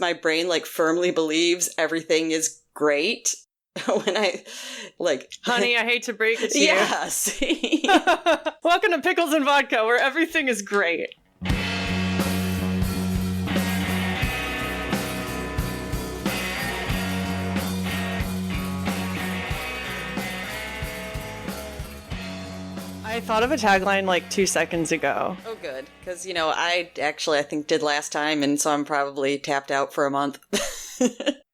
my brain like firmly believes everything is great when I like... Honey, I hate to break it to you. Yes. Welcome to Pickles and Vodka, where everything is great. I thought of a tagline like 2 seconds ago. Oh, good. Because, I think did last time, and so I'm probably tapped out for a month.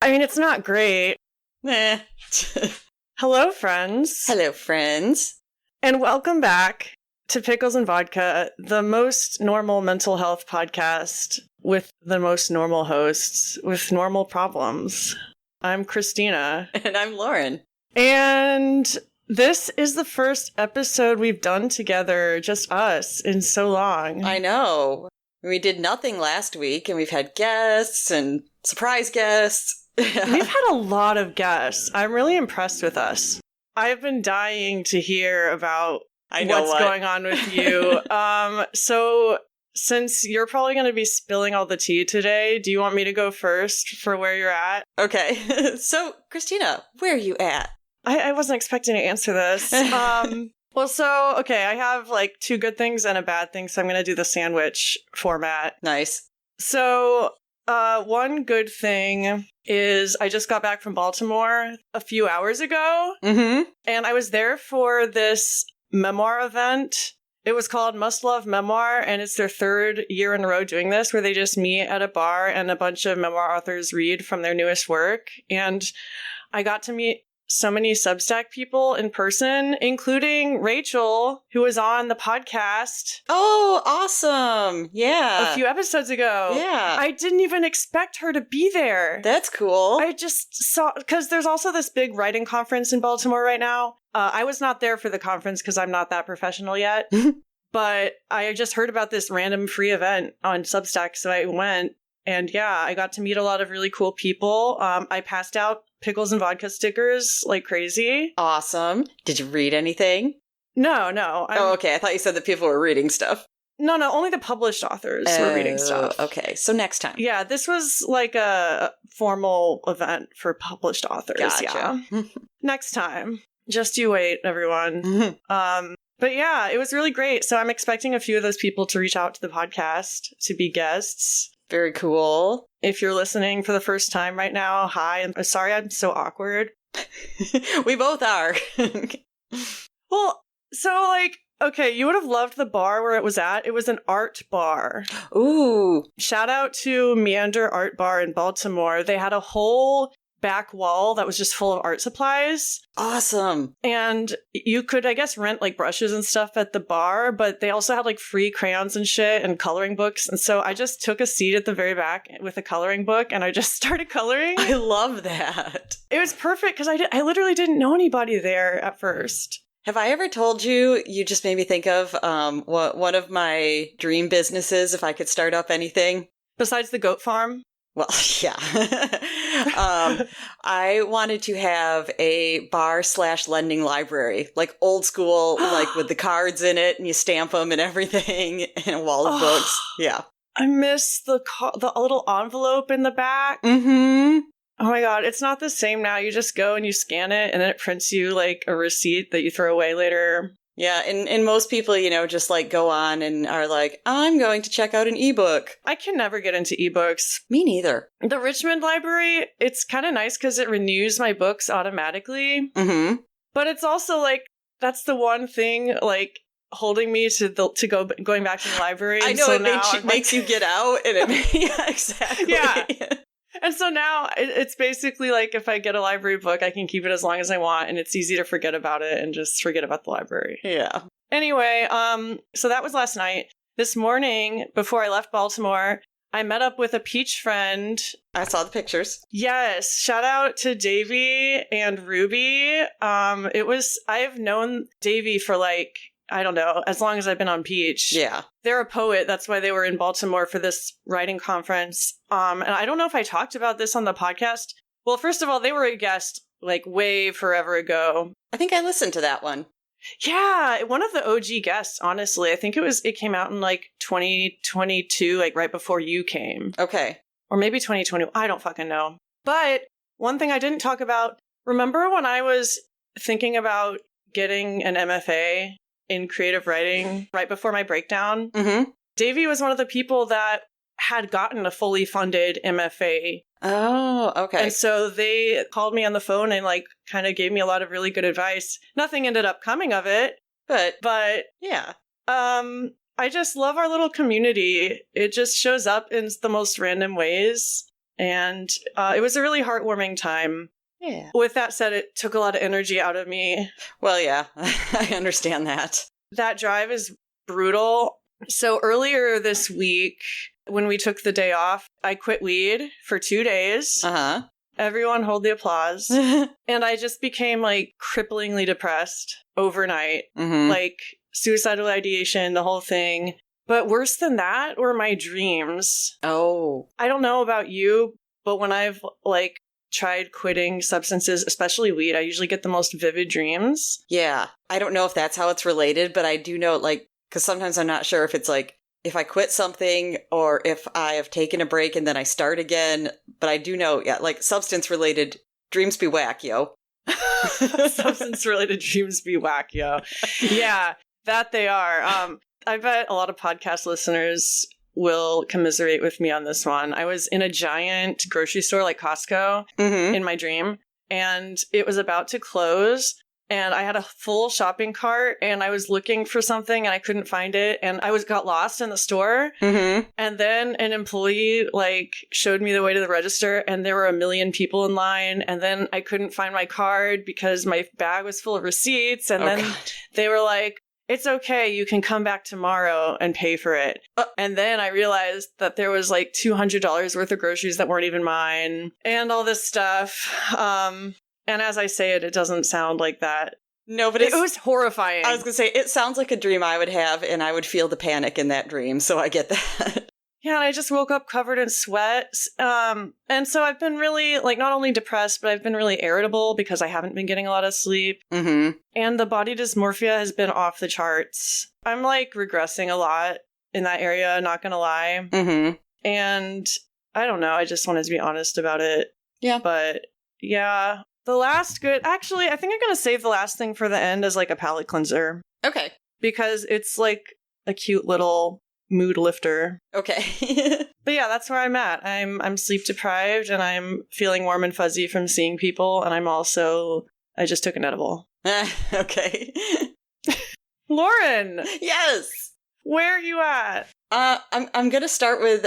I mean, it's not great. Nah. Hello, friends. Hello, friends. And welcome back to Pickles and Vodka, the most normal mental health podcast with the most normal hosts with normal problems. I'm Christina. And I'm Lauren. And this is the first episode we've done together, just us, in so long. I know. We did nothing last week, and we've had guests and surprise guests. We've had a lot of guests. I'm really impressed with us. I've been dying to hear about what's going on with you. So since you're probably going to be spilling all the tea today, do you want me to go first for where you're at? Okay. So, Christina, where are you at? I wasn't expecting to answer this. I have like two good things and a bad thing, so I'm going to do the sandwich format. Nice. So, one good thing is I just got back from Baltimore a few hours ago, and I was there for this memoir event. It was called Must Love Memoir, and it's their third year in a row doing this, where they just meet at a bar and a bunch of memoir authors read from their newest work. And I got to meet so many Substack people in person, including Rachel, who was on the podcast. Oh, awesome. Yeah. A few episodes ago. Yeah. I didn't even expect her to be there. That's cool. I just saw, because there's also this big writing conference in Baltimore right now. I was not there for the conference because I'm not that professional yet. But I just heard about this random free event on Substack, so I went. And yeah, I got to meet a lot of really cool people. I passed out Pickles and Vodka stickers like crazy. Awesome. Did you read anything? No. Oh, okay. I thought you said that people were reading stuff. No, only the published authors were reading stuff. Okay, so next time. Yeah, this was like a formal event for published authors. Gotcha. Yeah. Next time. Just you wait, everyone. But yeah, it was really great. So I'm expecting a few of those people to reach out to the podcast to be guests. Very cool. If you're listening for the first time right now, hi. I'm sorry I'm so awkward. We both are. Well, so okay, you would have loved the bar where it was at. It was an art bar. Ooh. Shout out to Meander Art Bar in Baltimore. They had a whole back wall that was just full of art supplies. Awesome. And you could, I guess, rent like brushes and stuff at the bar, but they also had like free crayons and shit and coloring books. And so I just took a seat at the very back with a coloring book and I just started coloring. I love that. It was perfect because I literally didn't know anybody there at first. Have I ever told you just made me think of one of my dream businesses if I could start up anything? Besides the goat farm? Well, yeah. I wanted to have a bar/lending library, like old school, like with the cards in it and you stamp them and everything and a wall of books. Yeah. I miss the little envelope in the back. Mm-hmm. Oh my God, it's not the same now. You just go and you scan it and then it prints you like a receipt that you throw away later. Yeah, and most people, just like go on and are like, I'm going to check out an ebook. I can never get into ebooks. Me neither. The Richmond Library, it's kind of nice because it renews my books automatically. Mm-hmm. But it's also like, that's the one thing like holding me to going back to the library. I know, so it makes you get out. And yeah, exactly. Yeah. And so now it's basically like if I get a library book, I can keep it as long as I want, and it's easy to forget about it and just forget about the library. Yeah. Anyway, so that was last night. This morning, before I left Baltimore, I met up with a Peach friend. I saw the pictures. Yes. Shout out to Davy and Ruby. I've known Davy for I don't know, as long as I've been on Peach. Yeah. They're a poet. That's why they were in Baltimore for this writing conference. And I don't know if I talked about this on the podcast. Well, first of all, they were a guest way forever ago. I think I listened to that one. Yeah, one of the OG guests, honestly. I think it came out in 2022, right before you came. Okay. or maybe 2020. I don't fucking know. But one thing I didn't talk about, remember when I was thinking about getting an MFA in creative writing right before my breakdown? Mm-hmm. Davey was one of the people that had gotten a fully funded MFA. Oh, okay. And so they called me on the phone and like kind of gave me a lot of really good advice. Nothing ended up coming of it. But yeah. I just love our little community. It just shows up in the most random ways. And it was a really heartwarming time. Yeah. With that said, it took a lot of energy out of me. Well, yeah, I understand that. That drive is brutal. So earlier this week, when we took the day off, I quit weed for 2 days. Uh-huh. Everyone hold the applause. And I just became like cripplingly depressed overnight. Mm-hmm. Like suicidal ideation, the whole thing. But worse than that were my dreams. Oh. I don't know about you, but when I've like tried quitting substances, especially weed, I usually get the most vivid dreams. Yeah. I don't know if that's how it's related, but I do know, like, because sometimes I'm not sure if it's like, if I quit something or if I have taken a break and then I start again. But I do know, yeah, like substance-related dreams be whack, yo. Substance-related dreams be whack, yo. Yeah, that they are. I bet a lot of podcast listeners will commiserate with me on this one. I was in a giant grocery store like Costco in my dream, and it was about to close. And I had a full shopping cart, and I was looking for something, and I couldn't find it, and I got lost in the store. Mm-hmm. And then an employee like showed me the way to the register, and there were 1 million people in line. And then I couldn't find my card because my bag was full of receipts. And then they were like, "It's okay, you can come back tomorrow and pay for it." And then I realized that there was like $200 worth of groceries that weren't even mine, and all this stuff. And as I say it, it doesn't sound like that. No, but it was horrifying. I was going to say, it sounds like a dream I would have, and I would feel the panic in that dream, so I get that. Yeah, and I just woke up covered in sweat. And so I've been really, like, not only depressed, but I've been really irritable because I haven't been getting a lot of sleep. Mm-hmm. And the body dysmorphia has been off the charts. I'm, like, regressing a lot in that area, not gonna lie. Mm-hmm. And I don't know, I just wanted to be honest about it. Yeah. But, yeah. The last actually, I think I'm going to save the last thing for the end as like a palate cleanser. Okay. Because it's like a cute little mood lifter. Okay. But yeah, that's where I'm at. I'm sleep deprived and I'm feeling warm and fuzzy from seeing people. And I just took an edible. Okay. Lauren! Yes! Where are you at? I'm going to start with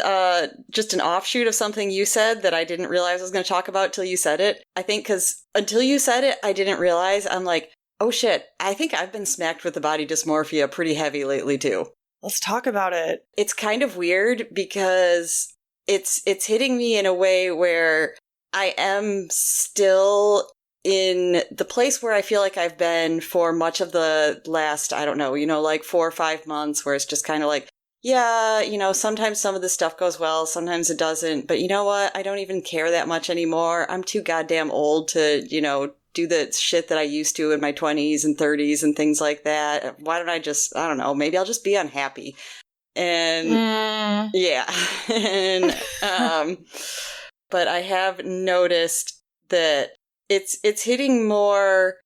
just an offshoot of something you said that I didn't realize I was going to talk about till you said it. I think because until you said it, I didn't realize. I'm like, oh shit, I think I've been smacked with the body dysmorphia pretty heavy lately too. Let's talk about it. It's kind of weird because it's hitting me in a way where I am still in the place where I feel like I've been for much of the last, I don't know, like 4 or 5 months, where it's just kind of like, yeah, sometimes some of this stuff goes well, sometimes it doesn't, but you know what? I don't even care that much anymore. I'm too goddamn old to, do the shit that I used to in my 20s and 30s and things like that. Why don't I don't know, maybe I'll just be unhappy. And yeah. And, but I have noticed that it's hitting more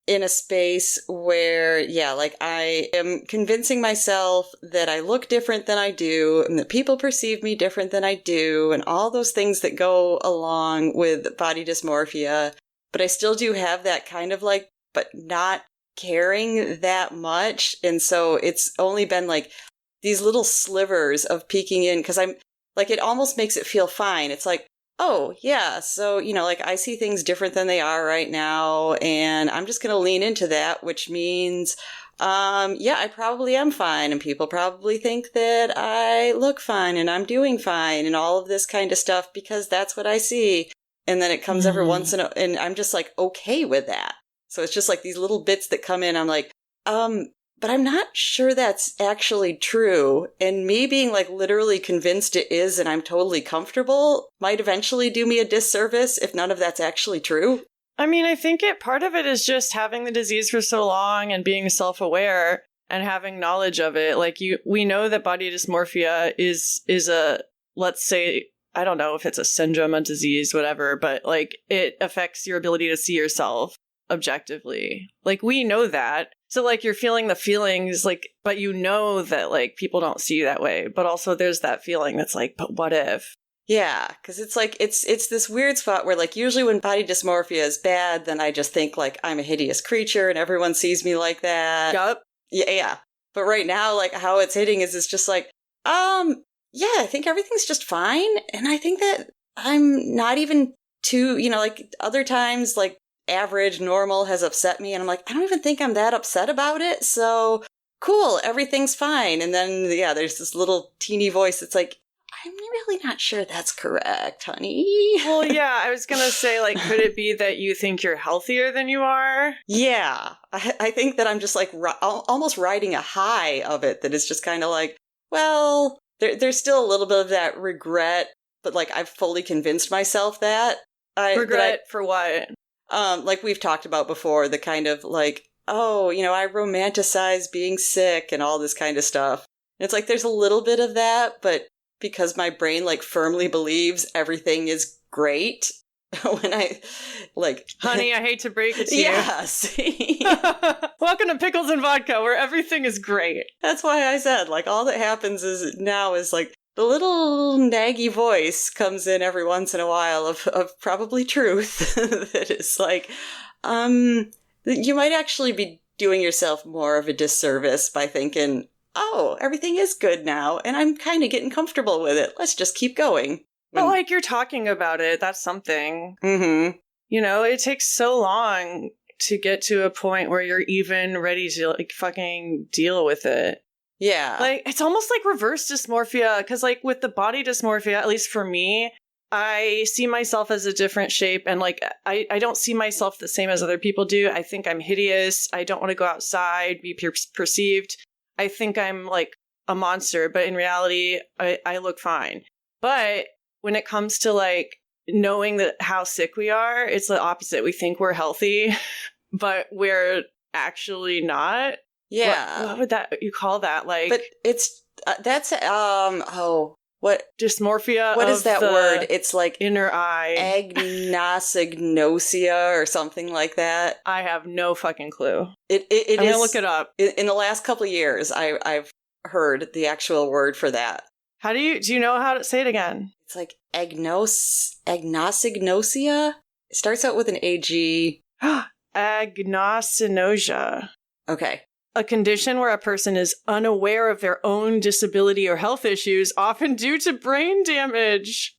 in a space where, yeah, like I am convincing myself that I look different than I do and that people perceive me different than I do and all those things that go along with body dysmorphia. But I still do have that kind of like, but not caring that much. And so it's only been like these little slivers of peeking in because I'm like, it almost makes it feel fine. It's like, oh, yeah, so, like I see things different than they are right now, and I'm just going to lean into that, which means, yeah, I probably am fine, and people probably think that I look fine, and I'm doing fine, and all of this kind of stuff, because that's what I see. And then it comes every once in a, and I'm just like, okay with that. So it's just like these little bits that come in, I'm like, but I'm not sure that's actually true. And me being like literally convinced it is and I'm totally comfortable might eventually do me a disservice if none of that's actually true. I mean, I think part of it is just having the disease for so long and being self-aware and having knowledge of it. Like we know that body dysmorphia is a, let's say, I don't know if it's a syndrome, a disease, whatever, but like it affects your ability to see yourself objectively. Like we know that. So like you're feeling the feelings, like, but you know that like people don't see you that way. But also there's that feeling that's like, but what if? Yeah, because it's like, it's this weird spot where like usually when body dysmorphia is bad, then I just think like I'm a hideous creature and everyone sees me like that. Yup. Yeah. But right now, like how it's hitting is it's just like, yeah, I think everything's just fine. And I think that I'm not even too, like other times, like average, normal has upset me. And I'm like, I don't even think I'm that upset about it. So cool, everything's fine. And then, yeah, there's this little teeny voice that's like, I'm really not sure that's correct, honey. Well, yeah, I was going to say, like, could it be that you think you're healthier than you are? Yeah, I think that I'm just like almost riding a high of it that is just kind of like, well, there's still a little bit of that regret, but like I've fully convinced myself that. Regret for what? Like we've talked about before, the kind of like, oh, I romanticize being sick and all this kind of stuff. And it's like there's a little bit of that, but because my brain like firmly believes everything is great when I like... Honey, I hate to break it to you. Yes. Welcome to Pickles and Vodka, where everything is great. That's why I said, like, all that happens now is like the little naggy voice comes in every once in a while of probably truth that is like, you might actually be doing yourself more of a disservice by thinking, oh, everything is good now, and I'm kind of getting comfortable with it. Let's just keep going. But like you're talking about it, that's something. Mm-hmm. It takes so long to get to a point where you're even ready to like fucking deal with it. Yeah. Like it's almost like reverse dysmorphia, because like with the body dysmorphia, at least for me, I see myself as a different shape, and like I don't see myself the same as other people do. I think I'm hideous. I don't want to go outside, be perceived. I think I'm like a monster, but in reality, I look fine. But when it comes to like knowing that how sick we are, it's the opposite. We think we're healthy, but we're actually not. Yeah. What would you call that? Like, but it's that's what dysmorphia? What is that word? It's like inner eye, agnosignosia or something like that. I have no fucking clue. I'm gonna look it up. In the last couple of years, I've heard the actual word for that. How do you know how to say it again? It's like agnosignosia. It starts out with an AG. Agnosinosia. Okay. A condition where a person is unaware of their own disability or health issues, often due to brain damage.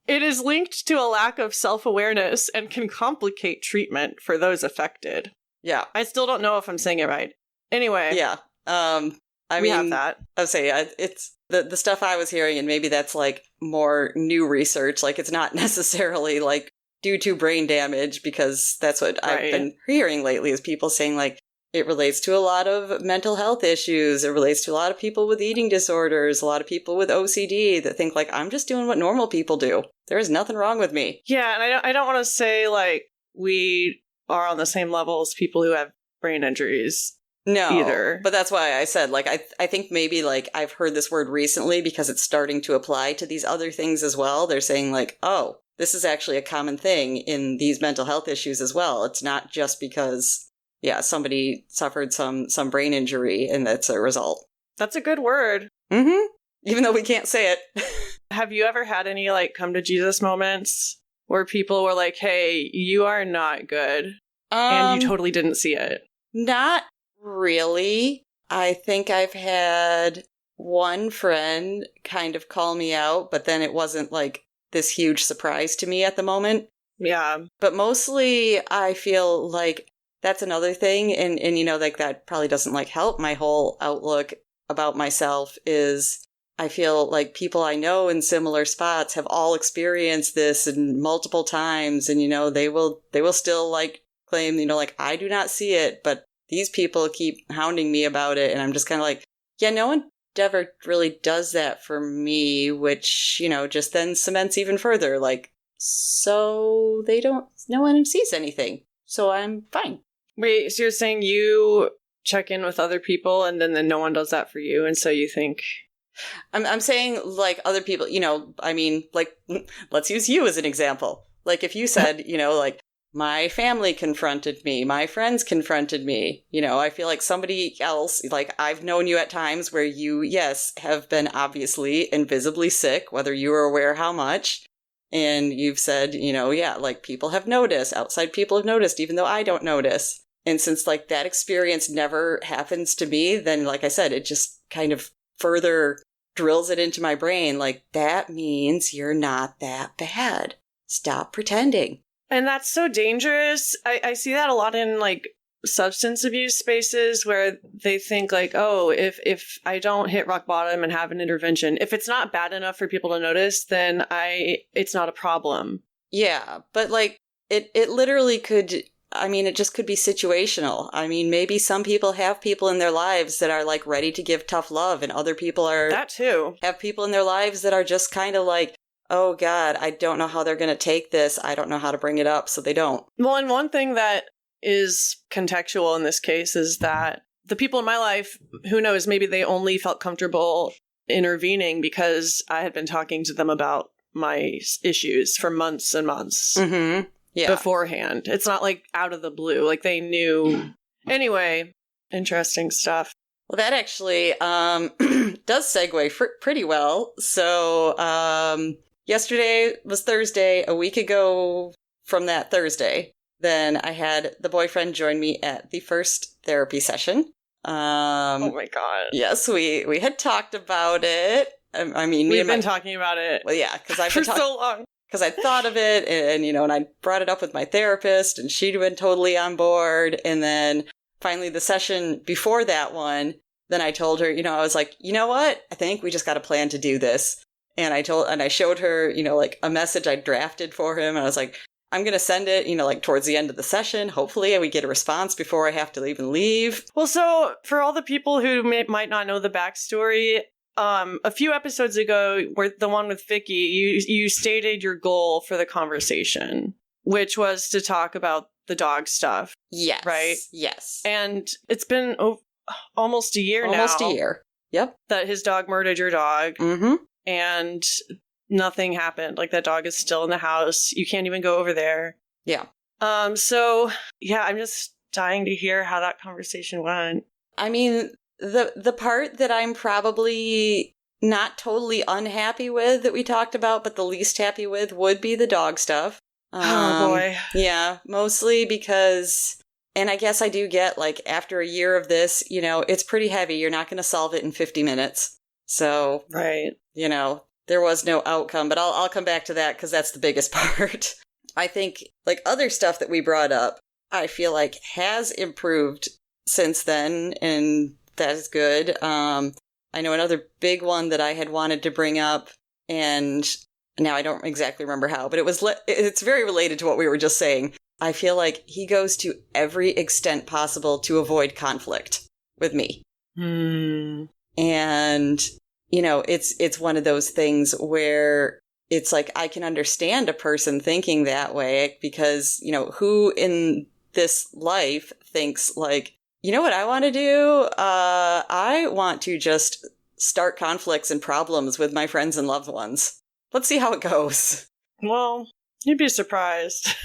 It is linked to a lack of self-awareness and can complicate treatment for those affected. Yeah. I still don't know if I'm saying it right. Anyway. Yeah. We have that. I would say it's the stuff I was hearing, and maybe that's like more new research. Like it's not necessarily like due to brain damage, because that's what I've been hearing lately is people saying like it relates to a lot of mental health issues. It relates to a lot of people with eating disorders, a lot of people with OCD that think like I'm just doing what normal people do. There is nothing wrong with me. Yeah, and I don't want to say like we are on the same level as people who have brain injuries. No, either. But that's why I said, like, I think maybe, like, I've heard this word recently because it's starting to apply to these other things as well. They're saying, like, oh, this is actually a common thing in these mental health issues as well. It's not just because, yeah, somebody suffered some brain injury and that's a result. That's a good word. Mm-hmm. Even though we can't say it. Have you ever had any, like, come to Jesus moments where people were like, hey, you are not good, and you totally didn't see it? Not really. I think I've had one friend kind of call me out, but then it wasn't like this huge surprise to me at the moment. Yeah. But mostly I feel like that's another thing. And like that probably doesn't like help my whole outlook about myself is I feel like people I know in similar spots have all experienced this and multiple times. And, they will still like claim, like I do not see it, but these people keep hounding me about it, and I'm just kind of like, yeah, no one ever really does that for me, which, just then cements even further, like, so no one sees anything, so I'm fine. Wait, so you're saying you check in with other people, and then no one does that for you, and so you think... I'm saying, like, other people, I mean, like, let's use you as an example. Like, if you said, like, my family confronted me, my friends confronted me, I feel like somebody else, like, I've known you at times where you, yes, have been obviously and visibly sick, whether you were aware how much. And you've said, yeah, like, people have noticed, outside people have noticed, even though I don't notice. And since, like, that experience never happens to me, then, like I said, it just kind of further drills it into my brain, like, that means you're not that bad. Stop pretending. And that's so dangerous. I see that a lot in, like, substance abuse spaces where they think, like, oh, if I don't hit rock bottom and have an intervention, if it's not bad enough for people to notice, then it's not a problem. Yeah, but, like, it literally could... I mean, it just could be situational. I mean, maybe some people have people in their lives that are, like, ready to give tough love, and other people are... That too. Have people in their lives that are just kind of like, oh, God, I don't know how they're going to take this. I don't know how to bring it up, so they don't. Well, and one thing that is contextual in this case is that the people in my life, who knows, maybe they only felt comfortable intervening because I had been talking to them about my issues for months and months. Mm-hmm. Yeah. Beforehand. It's not like out of the blue. Like they knew. Anyway, interesting stuff. Well, that actually does segue pretty well. So yesterday was Thursday. A week ago from that Thursday, then I had the boyfriend join me at the first therapy session. Oh my God. Yes, we had talked about it. I mean, we've been talking about it. Well, yeah, because I've been for so long. Because I thought of it, and I brought it up with my therapist, and she'd been totally on board. And then finally the session before that one, then I told her, I was like, you know what? I think we just got a plan to do this. And I showed her, like a message I drafted for him. And I was like, I'm going to send it, like towards the end of the session. Hopefully we get a response before I have to even leave. Well, so for all the people who might not know the backstory, a few episodes ago, where the one with Vicky, you stated your goal for the conversation, which was to talk about the dog stuff. Yes. Right? Yes. And it's been almost a year now. Almost a year. Yep. That his dog murdered your dog. Mm-hmm. And nothing happened. Like, that dog is still in the house. You can't even go over there. Yeah. So, yeah, I'm just dying to hear how that conversation went. I mean... The part that I'm probably not totally unhappy with that we talked about, but the least happy with would be the dog stuff. Oh, boy. Yeah, mostly because, and I guess I do get, like, after a year of this, it's pretty heavy. You're not going to solve it in 50 minutes. So, right. There was no outcome, but I'll come back to that because that's the biggest part. I think, like, other stuff that we brought up, I feel like has improved since then, and that is good. I know another big one that I had wanted to bring up, and now I don't exactly remember how, but it's very related to what we were just saying. I feel like he goes to every extent possible to avoid conflict with me. And, it's one of those things where it's like I can understand a person thinking that way because, who in this life thinks like, you know what I want to do? I want to just start conflicts and problems with my friends and loved ones. Let's see how it goes. Well, you'd be surprised.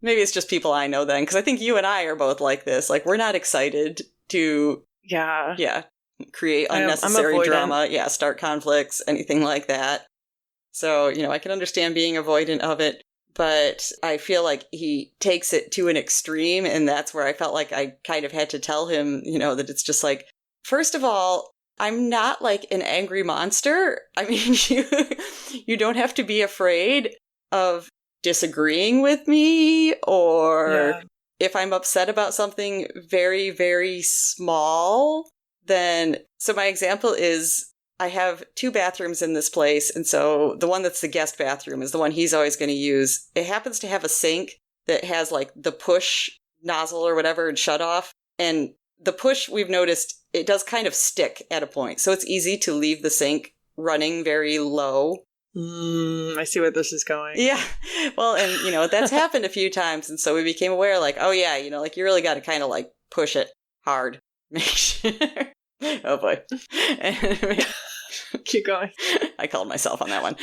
Maybe it's just people I know then, because I think you and I are both like this. Like, we're not excited to... Yeah. Create unnecessary drama. Yeah, start conflicts, anything like that. So, I can understand being avoidant of it. But I feel like he takes it to an extreme, and that's where I felt like I kind of had to tell him, that it's just like, first of all, I'm not like an angry monster. I mean, you don't have to be afraid of disagreeing with me, or if I'm upset about something very, very small, then... So my example is... I have 2 bathrooms in this place, and so the one that's the guest bathroom is the one he's always going to use. It happens to have a sink that has, like, the push nozzle or whatever and shut off, and the push, we've noticed, it does kind of stick at a point, so it's easy to leave the sink running very low. I see where this is going. Yeah. Well, and, that's happened a few times, and so we became aware, like, oh yeah, like, you really got to kind of, like, push it hard. Make sure. Oh boy. Keep going. I called myself on that one.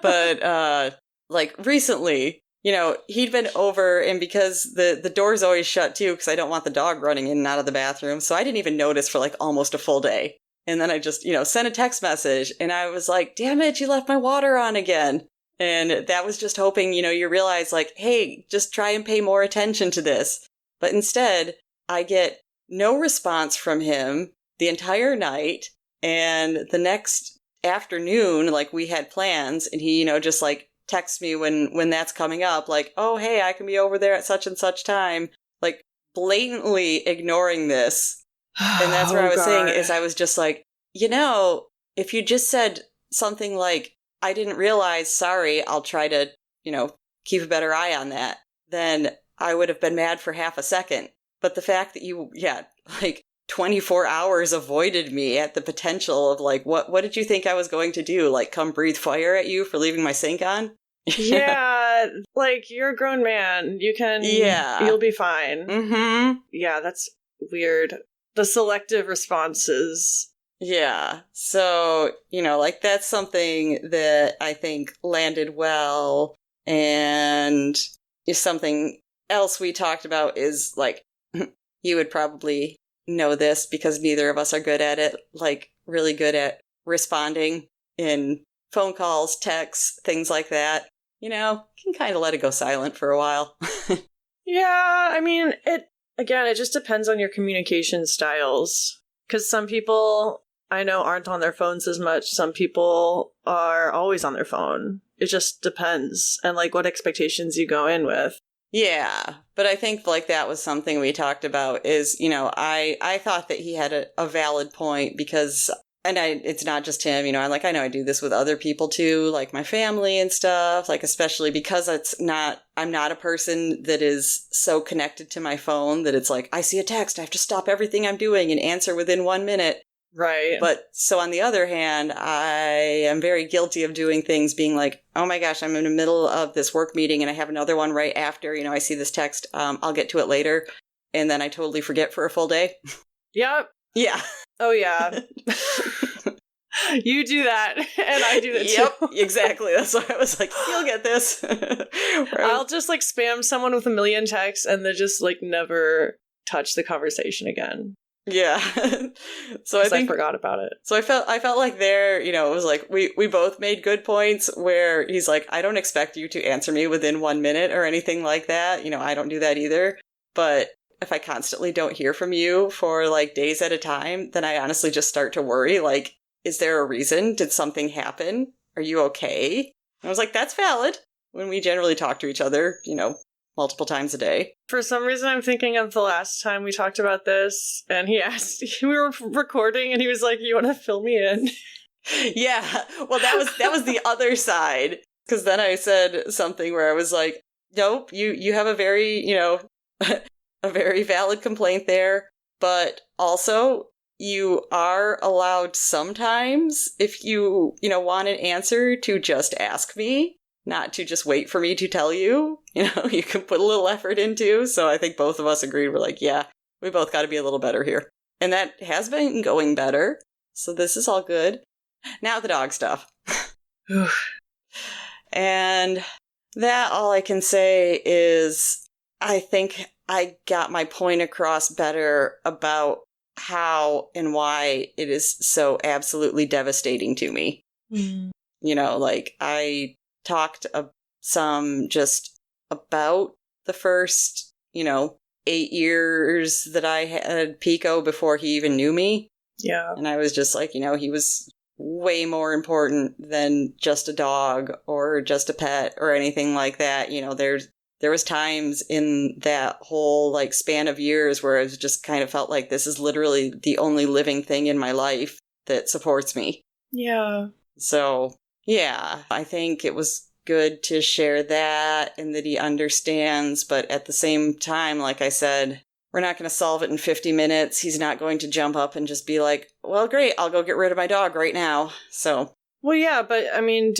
But like recently, he'd been over, and because the door's always shut too, because I don't want the dog running in and out of the bathroom, so I didn't even notice for like almost a full day. And then I just, sent a text message, and I was like, damn it, you left my water on again. And that was just hoping, you realize like, hey, just try and pay more attention to this. But instead, I get no response from him the entire night. And the next afternoon, like we had plans, and he, just like texts me when that's coming up, like, oh, hey, I can be over there at such and such time, like blatantly ignoring this. And that's what I was saying is I was just like, if you just said something like, I didn't realize, sorry, I'll try to, keep a better eye on that, then I would have been mad for half a second. But the fact that you, like 24 hours avoided me at the potential of like, what did you think I was going to do? Like come breathe fire at you for leaving my sink on? Yeah, like you're a grown man. You can, you'll be fine. Mm-hmm. Yeah, that's weird. The selective responses. Yeah. So, like that's something that I think landed well. And something else we talked about is like, you would probably know this because neither of us are good at it, like really good at responding in phone calls, texts, things like that. Can kind of let it go silent for a while. Yeah, I mean, it just depends on your communication styles. Because some people I know aren't on their phones as much. Some people are always on their phone. It just depends. And like what expectations you go in with. Yeah, but I think like that was something we talked about is, I thought that he had a valid point because, and it's not just him, I know I do this with other people too, like my family and stuff, like especially because I'm not a person that is so connected to my phone that it's like, I see a text, I have to stop everything I'm doing and answer within 1 minute. Right. But so on the other hand, I am very guilty of doing things being like, oh my gosh, I'm in the middle of this work meeting and I have another one right after, I see this text, I'll get to it later. And then I totally forget for a full day. Yep. Yeah. Oh yeah. You do that and I do that too. Yep, exactly. That's why I was like, you'll get this. I'll just like spam someone with 1 million texts and then just like never touch the conversation again. Yeah. So I forgot about it. So I felt like there, it was like we both made good points where he's like, I don't expect you to answer me within 1 minute or anything like that. I don't do that either. But if I constantly don't hear from you for like days at a time, then I honestly just start to worry, like, is there a reason? Did something happen? Are you okay? And I was like, that's valid when we generally talk to each other, multiple times a day. For some reason, I'm thinking of the last time we talked about this, and he asked, we were recording, and he was like, you want to fill me in? Yeah. Well, that was the other side. Because then I said something where I was like, nope, you have a very, a very valid complaint there. But also, you are allowed sometimes, if you, want an answer, to just ask me. Not to just wait for me to tell you, you can put a little effort into. So I think both of us agreed. We're like, yeah, we both got to be a little better here. And that has been going better. So this is all good. Now the dog stuff. And that all I can say is I think I got my point across better about how and why it is so absolutely devastating to me. Mm. Like I talked some just about the first, 8 years that I had Pico before he even knew me. Yeah. And I was just like, he was way more important than just a dog or just a pet or anything like that. There was times in that whole like span of years where I was just kind of felt like this is literally the only living thing in my life that supports me. Yeah. So yeah, I think it was good to share that and that he understands. But at the same time, like I said, we're not going to solve it in 50 minutes. He's not going to jump up and just be like, well, great, I'll go get rid of my dog right now. So. Well, yeah, but I mean,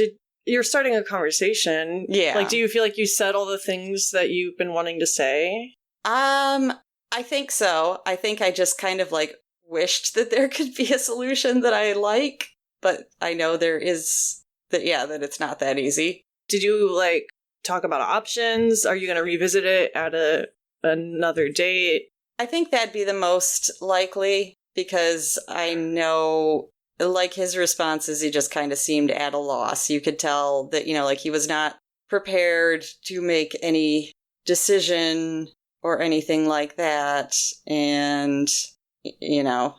you're starting a conversation. Yeah. Like, do you feel like you said all the things that you've been wanting to say? I think so. I think I just kind of like wished that there could be a solution that I like, but I know there is that it's not that easy. Did you like talk about options? Are you going to revisit it at another date? I think that'd be the most likely, because I know, like, his responses, he just kind of seemed at a loss. You could tell that, like, he was not prepared to make any decision or anything like that. And,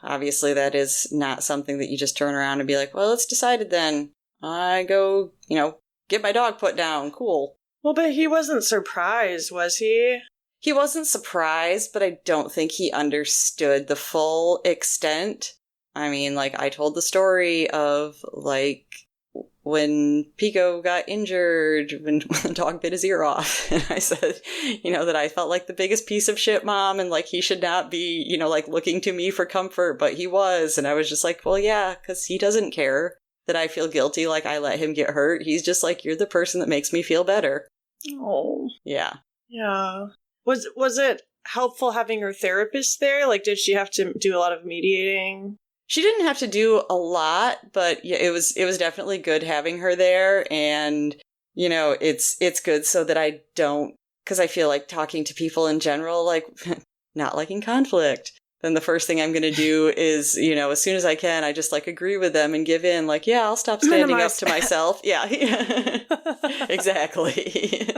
obviously that is not something that you just turn around and be like, well, it's decided then. I go, get my dog put down. Cool. Well, but he wasn't surprised, was he? He wasn't surprised, but I don't think he understood the full extent. I mean, like, I told the story of, like, when Pico got injured, when the dog bit his ear off. And I said, that I felt like the biggest piece of shit mom, and, like, he should not be, like, looking to me for comfort, but he was. And I was just like, well, yeah, because he doesn't care that I feel guilty, like I let him get hurt. He's just like, you're the person that makes me feel better. Oh. Yeah. Yeah. Was it helpful having her therapist there? Like, did she have to do a lot of mediating? She didn't have to do a lot, but yeah, it was definitely good having her there. And, it's good so that I don't, because I feel like talking to people in general, like, not liking conflict. Then the first thing I'm going to do is, as soon as I can, I just, like, agree with them and give in. Like, yeah, I'll stop standing up to myself. Yeah, exactly.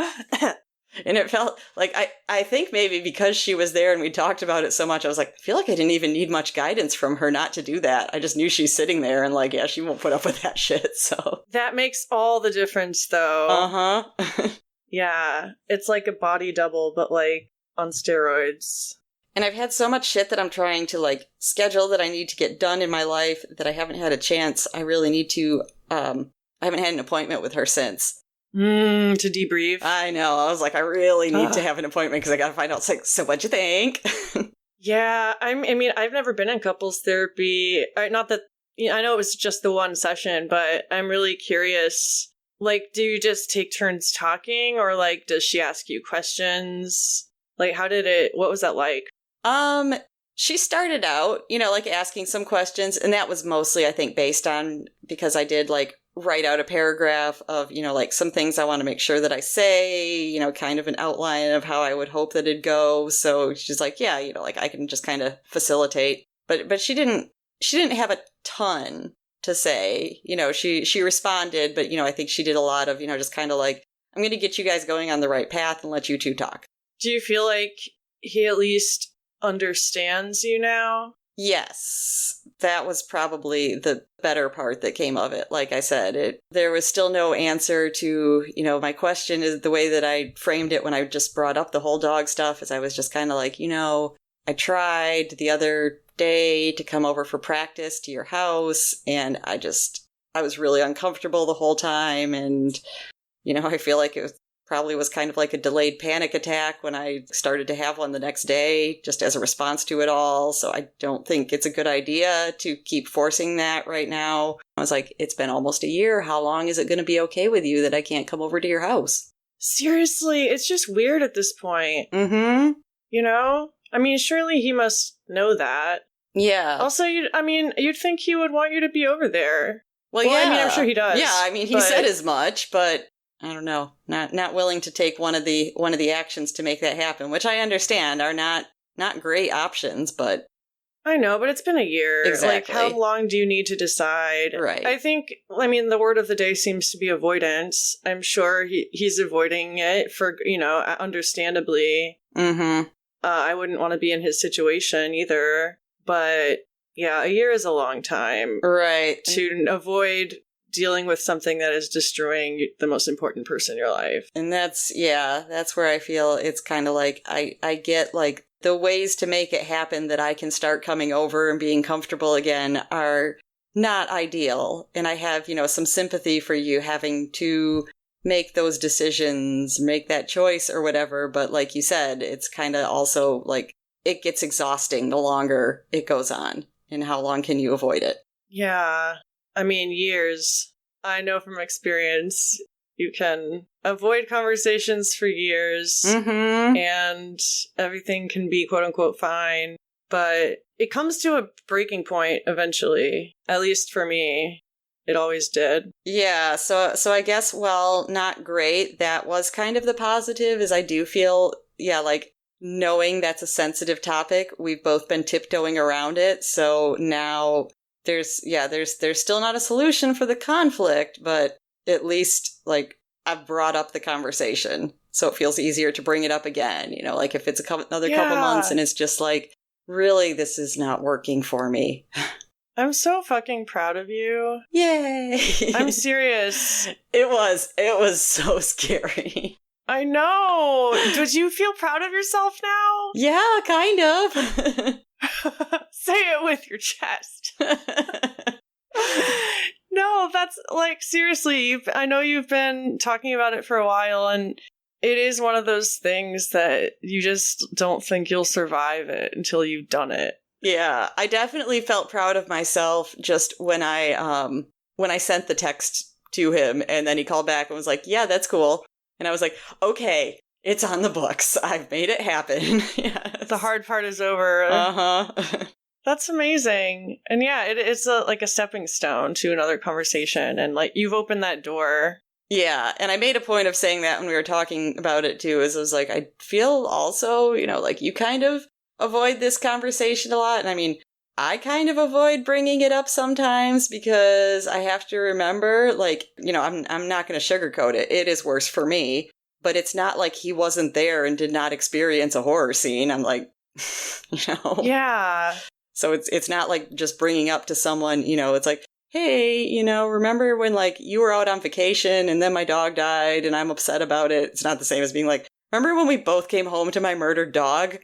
And it felt like, I think maybe because she was there and we talked about it so much, I was like, I feel like I didn't even need much guidance from her not to do that. I just knew she's sitting there and, like, yeah, she won't put up with that shit, so. That makes all the difference, though. Uh-huh. Yeah, it's like a body double, but, like, on steroids. And I've had so much shit that I'm trying to, like, schedule that I need to get done in my life that I haven't had a chance. I really need to, I haven't had an appointment with her since. To debrief. I know. I was like, I really need to have an appointment because I got to find out. It's like, so what'd you think? Yeah, I mean, I've never been in couples therapy. Not that, I know it was just the one session, but I'm really curious. Like, do you just take turns talking, or, like, does she ask you questions? Like, what was that like? She started out, like, asking some questions, and that was mostly, I think, based on, because I did, like, write out a paragraph of, like, some things I want to make sure that I say, kind of an outline of how I would hope that it'd go. So she's like, yeah, like, I can just kind of facilitate. But she didn't have a ton to say. She responded, but, I think she did a lot of, just kind of like, I'm going to get you guys going on the right path and let you two talk. Do you feel like he at least understands you now? Yes, that was probably the better part that came of it. Like I said, there was still no answer to, my question. Is the way that I framed it when I just brought up the whole dog stuff, is I was just kind of like, I tried the other day to come over for practice to your house, and I was really uncomfortable the whole time. And, I feel like it probably was kind of like a delayed panic attack when I started to have one the next day, just as a response to it all. So I don't think it's a good idea to keep forcing that right now. I was like, it's been almost a year. How long is it going to be okay with you that I can't come over to your house? Seriously, it's just weird at this point. Mm-hmm. I mean, surely he must know that. Yeah. Also, you'd think he would want you to be over there. Well, yeah. I mean, I'm sure he does. Yeah, I mean, he said as much, but I don't know, not willing to take one of the actions to make that happen, which I understand are not great options, but I know, but it's been a year. Exactly. Like, how long do you need to decide? Right. I think, the word of the day seems to be avoidance. I'm sure he's avoiding it for, understandably. Mm-hmm. I wouldn't want to be in his situation either, but yeah, a year is a long time. Right. To avoid dealing with something that is destroying the most important person in your life. And that's where I feel it's kind of like I get, like, the ways to make it happen that I can start coming over and being comfortable again are not ideal. And I have, some sympathy for you having to make those decisions, make that choice or whatever. But like you said, it's kind of also like it gets exhausting the longer it goes on. And how long can you avoid it? Yeah. Years. I know from experience, you can avoid conversations for years, mm-hmm. and everything can be quote-unquote fine. but it comes to a breaking point eventually. At least for me, it always did. Yeah, so I guess, well, not great. That was kind of the positive, is I do feel, yeah, like, knowing that's a sensitive topic, we've both been tiptoeing around it, so now there's still not a solution for the conflict, but at least, like, I've brought up the conversation, so it feels easier to bring it up again, you know, like if it's another couple months and it's just like, really, this is not working for me. I'm so fucking proud of you. Yay! I'm serious. It was so scary. I know. Did you feel proud of yourself now? Yeah, kind of. Say it with your chest. No, that's like, seriously, I know you've been talking about it for a while, and it is one of those things that you just don't think you'll survive it until you've done it. Yeah, I definitely felt proud of myself just when I sent the text to him, and then he called back and was like, yeah, that's cool. And I was like, okay, it's on the books. I've made it happen. Yes. The hard part is over. Uh-huh. That's amazing. And yeah, it's like a stepping stone to another conversation. And like, you've opened that door. Yeah, and I made a point of saying that when we were talking about it too, is I was like, I feel also, you know, like you kind of avoid this conversation a lot. And I mean, I kind of avoid bringing it up sometimes because I have to remember, like, you know, I'm not going to sugarcoat it. It is worse for me, but it's not like he wasn't there and did not experience a horror scene. I'm like, you know. Yeah. So it's not like just bringing up to someone, you know, it's like, hey, you know, remember when like you were out on vacation and then my dog died and I'm upset about it. It's not the same as being like, remember when we both came home to my murdered dog?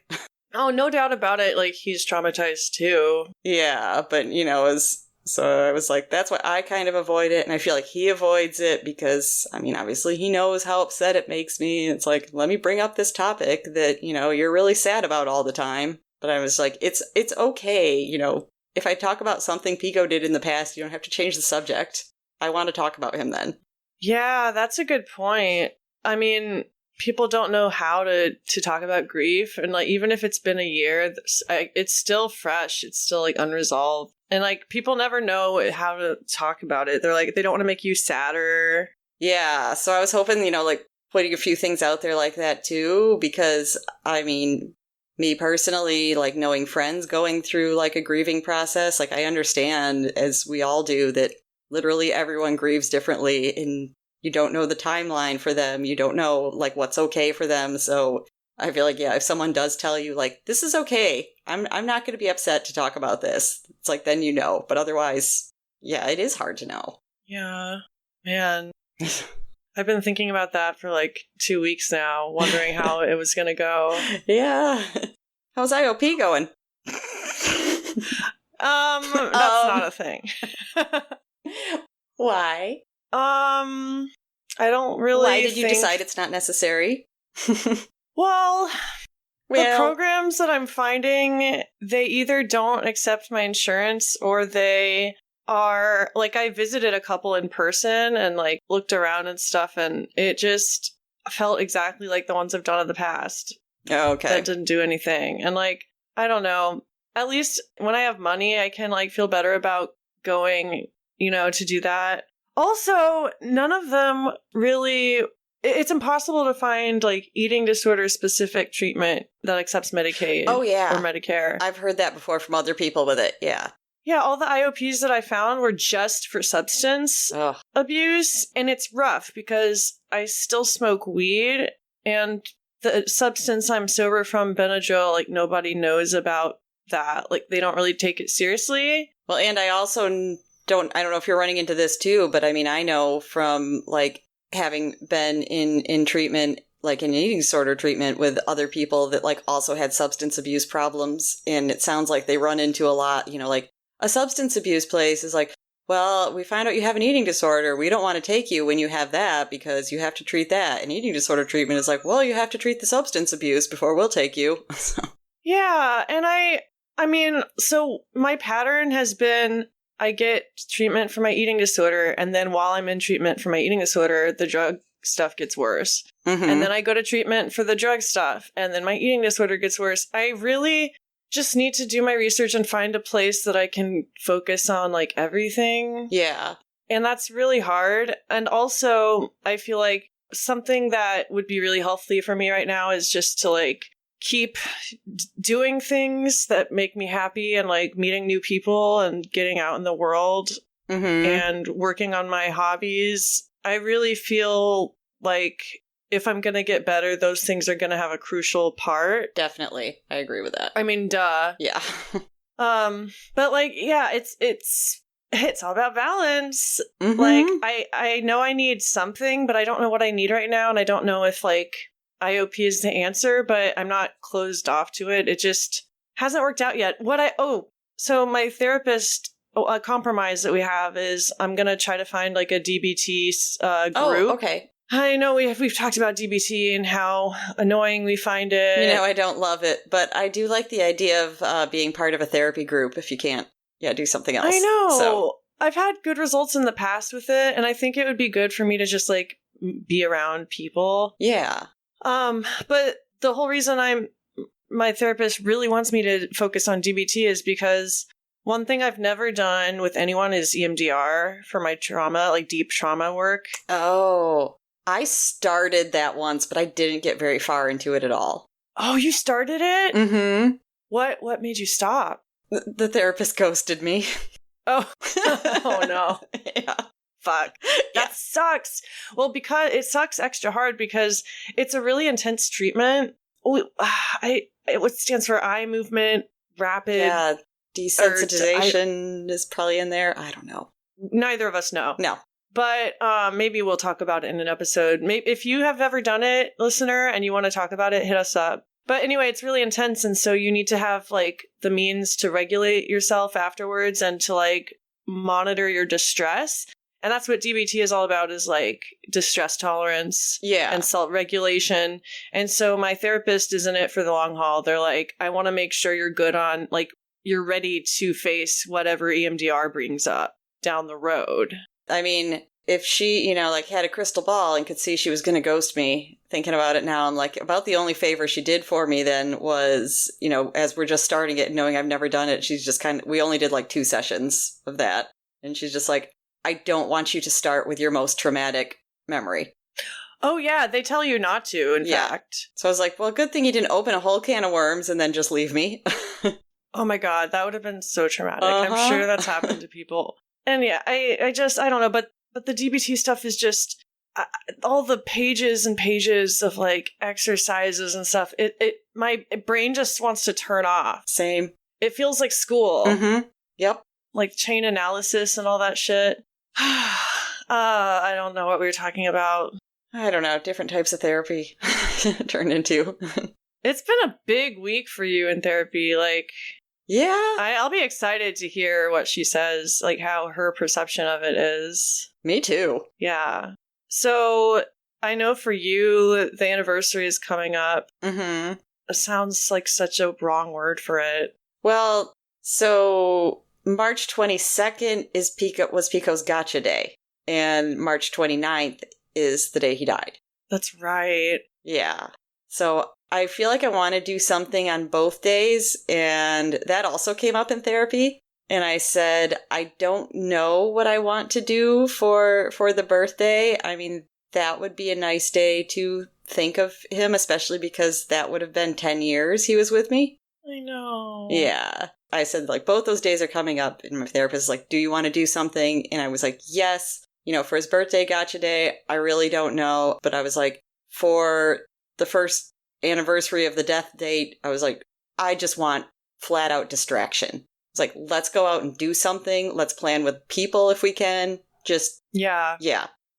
Oh, no doubt about it. Like, he's traumatized too. Yeah, but, you know, so I was like, that's why I kind of avoid it. And I feel like he avoids it because, I mean, obviously he knows how upset it makes me. And it's like, let me bring up this topic that, you know, you're really sad about all the time. But I was like, it's okay, you know, if I talk about something Pico did in the past, you don't have to change the subject. I want to talk about him then. Yeah, that's a good point. I mean, people don't know how to talk about grief, and like, even if it's been a year, it's still fresh, it's still like unresolved, and like, people never know how to talk about it. They're like, they don't want to make you sadder. Yeah, so I was hoping, you know, like putting a few things out there like that too, because I mean, me personally, like knowing friends going through like a grieving process, like I understand, as we all do, that literally everyone grieves differently, and you don't know the timeline for them. You don't know, like, what's okay for them. So I feel like, yeah, if someone does tell you, like, this is okay, I'm not going to be upset to talk about this. It's like, then you know. But otherwise, yeah, it is hard to know. Yeah. Man. I've been thinking about that for, like, 2 weeks now, wondering how it was going to go. Yeah. How's IOP going? That's not a thing. Why? I don't really Why did you decide it's not necessary? Well, the programs that I'm finding, they either don't accept my insurance or they are, like, I visited a couple in person and, like, looked around and stuff, and it just felt exactly like the ones I've done in the past. Oh, okay. That didn't do anything. And, like, I don't know. At least when I have money, I can, like, feel better about going, you know, to do that. Also, none of them really... It's impossible to find, like, eating disorder specific treatment that accepts Medicaid. Oh, yeah. Or Medicare. I've heard that before from other people with it, yeah. Yeah, all the IOPs that I found were just for substance abuse, and it's rough because I still smoke weed, and the substance I'm sober from, Benadryl, like, nobody knows about that. Like, they don't really take it seriously. Well, and I also I don't know if you're running into this too, but I mean, I know from, like, having been in treatment, like in eating disorder treatment with other people that, like, also had substance abuse problems, and it sounds like they run into a lot, you know, like, a substance abuse place is like, well, we find out you have an eating disorder. We don't want to take you when you have that because you have to treat that. And eating disorder treatment is like, well, you have to treat the substance abuse before we'll take you. Yeah, and I mean, so my pattern has been, I get treatment for my eating disorder, and then while I'm in treatment for my eating disorder, the drug stuff gets worse. Mm-hmm. And then I go to treatment for the drug stuff, and then my eating disorder gets worse. I really just need to do my research and find a place that I can focus on like everything. Yeah. And that's really hard. And also, I feel like something that would be really healthy for me right now is just to like keep doing things that make me happy and like meeting new people and getting out in the world and working on my hobbies. I really feel like if I'm going to get better, those things are going to have a crucial part. Definitely. I agree with that. I mean, duh. Yeah. But like, yeah, it's all about balance. Like, I know I need something, but I don't know what I need right now. And I don't know if like IOP is the answer, but I'm not closed off to it. It just hasn't worked out yet. So my therapist, a compromise that we have is I'm going to try to find like a DBT group. Oh, okay. I know we've talked about DBT and how annoying we find it. You know, I don't love it, but I do like the idea of being part of a therapy group if you can't, do something else. I know. So. I've had good results in the past with it, and I think it would be good for me to just like be around people. Yeah. But the whole reason my therapist really wants me to focus on DBT is because one thing I've never done with anyone is EMDR for my trauma, like deep trauma work. Oh, I started that once, but I didn't get very far into it at all. Oh, you started it? Mm-hmm. What made you stop? The therapist ghosted me. Oh, oh no. Yeah. Fuck. That sucks. Well, because it sucks extra hard because it's a really intense treatment. What stands for eye movement, rapid. Yeah, desensitization is probably in there. I don't know. Neither of us know. No. But maybe we'll talk about it in an episode. Maybe if you have ever done it, listener, and you want to talk about it, hit us up. But anyway, it's really intense, and so you need to have like the means to regulate yourself afterwards and to like monitor your distress. And that's what DBT is all about, is like distress tolerance and self-regulation. And so my therapist is in it for the long haul. They're like, I want to make sure you're good on, like, you're ready to face whatever EMDR brings up down the road. I mean, if she, like had a crystal ball and could see she was going to ghost me, thinking about it now, I'm like, about the only favor she did for me then was, as we're just starting it, knowing I've never done it, she's just we only did like 2 sessions of that. And she's just like, I don't want you to start with your most traumatic memory. Oh, yeah. They tell you not to, in fact. So I was like, well, good thing you didn't open a whole can of worms and then just leave me. Oh, my God. That would have been so traumatic. I'm sure that's happened to people. And yeah, I don't know. But the DBT stuff is just all the pages and pages of like exercises and stuff. My brain just wants to turn off. Same. It feels like school. Mm-hmm. Yep. Like chain analysis and all that shit. I don't know what we were talking about. I don't know. Different types of therapy turned into. It's been a big week for you in therapy. Like, yeah. I'll be excited to hear what she says, like how her perception of it is. Me too. Yeah. So I know for you, the anniversary is coming up. Mm-hmm. It sounds like such a wrong word for it. Well, so March 22nd was Pico's gotcha day, and March 29th is the day he died. That's right. Yeah. So I feel like I want to do something on both days, and that also came up in therapy. And I said, I don't know what I want to do for the birthday. I mean, that would be a nice day to think of him, especially because that would have been 10 years he was with me. I know. Yeah. I said, like, both those days are coming up, and my therapist is like, do you want to do something? And I was like, yes. For his birthday gotcha day, I really don't know. But I was like, for the first anniversary of the death date, I was like, I just want flat out distraction. It's like, let's go out and do something. Let's plan with people if we can. Just, yeah,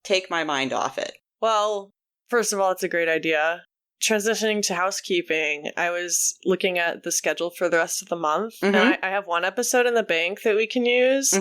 take my mind off it. Well, first of all, it's a great idea. Transitioning to housekeeping, I was looking at the schedule for the rest of the month, and I have 1 episode in the bank that we can use,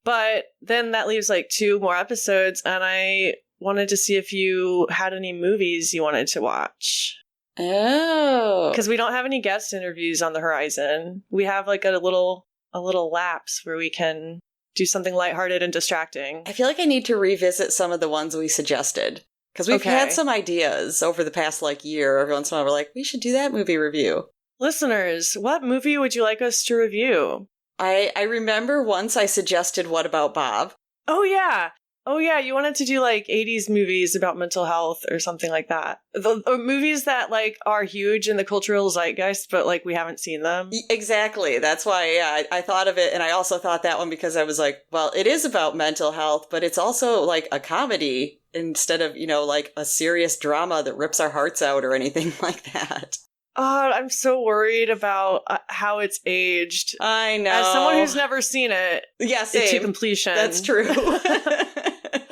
but then that leaves like 2 more episodes, and I wanted to see if you had any movies you wanted to watch. Oh. Because we don't have any guest interviews on the horizon. We have like a little lapse where we can do something lighthearted and distracting. I feel like I need to revisit some of the ones we suggested. Because we've had some ideas over the past, year. Every once in a while, we're like, we should do that movie review. Listeners, what movie would you like us to review? I remember once I suggested What About Bob? Oh, yeah. You wanted to do, like, 80s movies about mental health or something like that. The movies that, like, are huge in the cultural zeitgeist, but, like, we haven't seen them. Exactly. That's why, yeah, I thought of it, and I also thought that one because I was like, well, it is about mental health, but it's also, like, a comedy instead of, like, a serious drama that rips our hearts out or anything like that. Oh, I'm so worried about how it's aged. I know. As someone who's never seen it, yeah, same. to completion. That's true.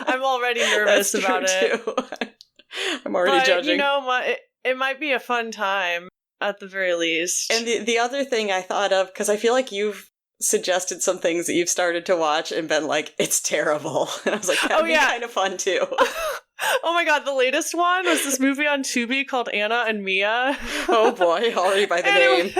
I'm already nervous about it. Too. I'm already judging. You know what? It might be a fun time at the very least. And the other thing I thought of, because I feel like you've suggested some things that you've started to watch and been like, it's terrible. And I was like, that'd be kind of fun too. Oh my god, the latest one was this movie on Tubi called Anna and Mia. Oh boy, already by the name.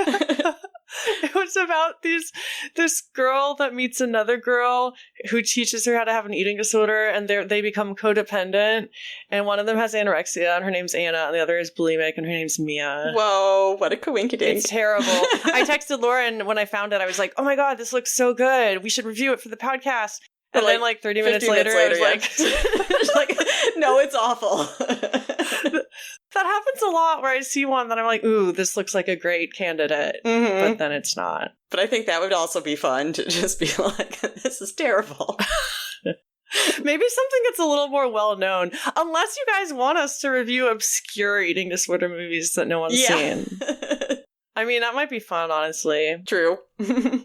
It was about this girl that meets another girl who teaches her how to have an eating disorder, and they become codependent, and one of them has anorexia, and her name's Anna, and the other is bulimic, and her name's Mia. Whoa, what a coinkydink. It's terrible. I texted Lauren when I found it. I was like, oh my god, this looks so good. We should review it for the podcast. And then, like, 30 minutes later, I was like, no, it's awful. That happens a lot where I see one that I'm like, ooh, this looks like a great candidate. Mm-hmm. But then it's not. But I think that would also be fun to just be like, this is terrible. Maybe something that's a little more well-known. Unless you guys want us to review obscure eating disorder movies that no one's seen. I mean, that might be fun, honestly. True.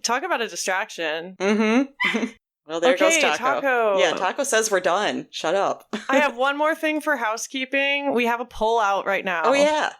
Talk about a distraction. Mm-hmm. Well, there goes Taco. Yeah, Taco says we're done. Shut up. I have one more thing for housekeeping. We have a poll out right now. Oh, yeah.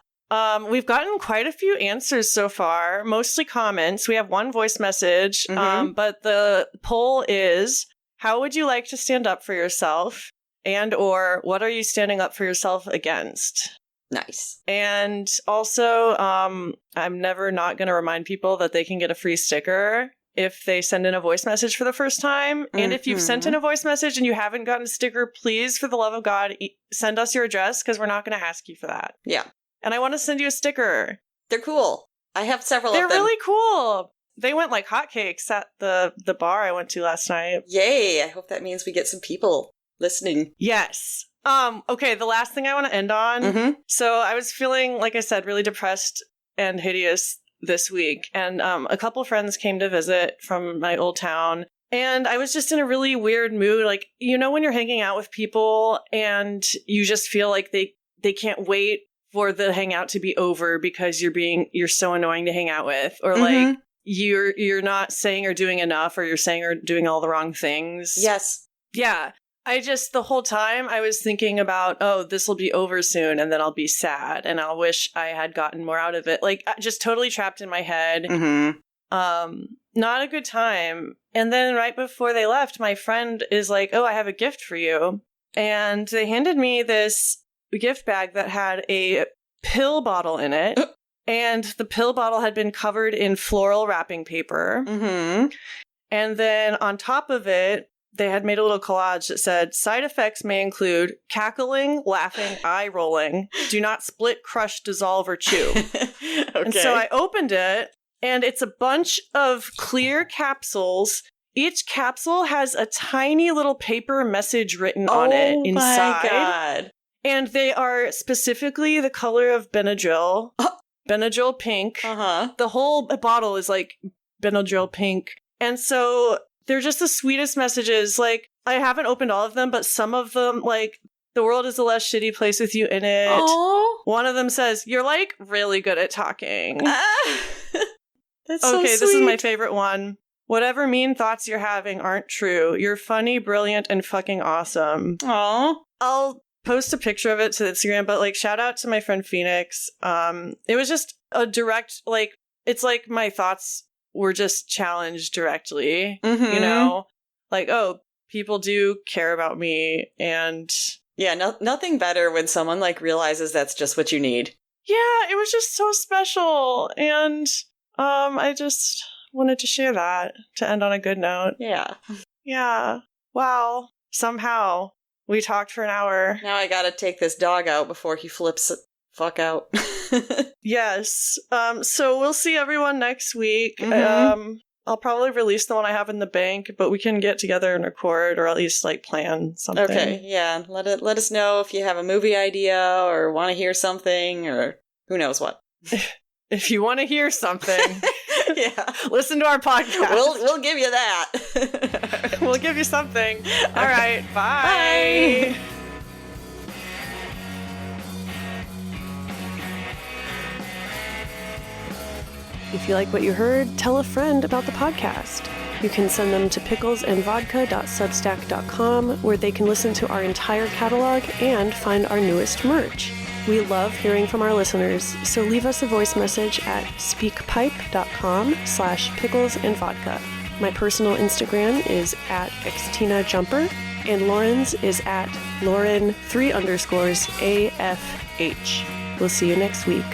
We've gotten quite a few answers so far, mostly comments. We have one voice message, but the poll is, how would you like to stand up for yourself? And or what are you standing up for yourself against? Nice. And also, I'm never not going to remind people that they can get a free sticker if they send in a voice message for the first time. And if you've sent in a voice message and you haven't gotten a sticker, please, for the love of God, send us your address, because we're not going to ask you for that. Yeah. And I want to send you a sticker. They're cool. I have several of them. They're really cool. They went like hotcakes at the bar I went to last night. Yay. I hope that means we get some people listening. Yes. Okay, the last thing I want to end on. Mm-hmm. So I was feeling, like I said, really depressed and hideous this week, and a couple friends came to visit from my old town, and I was just in a really weird mood. Like, when you're hanging out with people and you just feel like they can't wait for the hangout to be over because you're so annoying to hang out with, or like you're not saying or doing enough, or you're saying or doing all the wrong things. Yes. Yeah. The whole time I was thinking about, oh, this will be over soon, and then I'll be sad, and I'll wish I had gotten more out of it. Like, just totally trapped in my head. Mm-hmm. Not a good time. And then right before they left, my friend is like, oh, I have a gift for you. And they handed me this gift bag that had a pill bottle in it. And the pill bottle had been covered in floral wrapping paper. Mm-hmm. And then on top of it, they had made a little collage that said, side effects may include cackling, laughing, eye rolling. Do not split, crush, dissolve, or chew. Okay. And so I opened it, and it's a bunch of clear capsules. Each capsule has a tiny little paper message written on it inside. Oh my God. And they are specifically the color of Benadryl. Benadryl pink. Uh-huh. The whole bottle is like Benadryl pink. And so they're just the sweetest messages. Like, I haven't opened all of them, but some of them, like, the world is a less shitty place with you in it. Aww. One of them says, you're, like, really good at talking. That's so sweet. This is my favorite one. Whatever mean thoughts you're having aren't true. You're funny, brilliant, and fucking awesome. Aww. I'll post a picture of it to Instagram, but, like, shout out to my friend Phoenix. It was just a direct, like, it's like my thoughts were just challenged directly, like, oh, people do care about me. And yeah, nothing better when someone like realizes that's just what you need. Yeah, it was just so special. And I just wanted to share that to end on a good note. Yeah. Wow. Somehow we talked for an hour. Now I gotta take this dog out before he flips the fuck out. Yes. So we'll see everyone next week. I'll probably release the one I have in the bank, but we can get together and record, or at least like plan something. Okay, yeah. Let us know if you have a movie idea or want to hear something or who knows what. If you want to hear something, yeah, listen to our podcast. We'll give you that. We'll give you something. All right, bye. If you like what you heard, tell a friend about the podcast. You can send them to picklesandvodka.substack.com, where they can listen to our entire catalog and find our newest merch. We love hearing from our listeners, so leave us a voice message at speakpipe.com/picklesandvodka. My personal Instagram is at xtinajumper, and Lauren's is at Lauren3_AFH. We'll see you next week.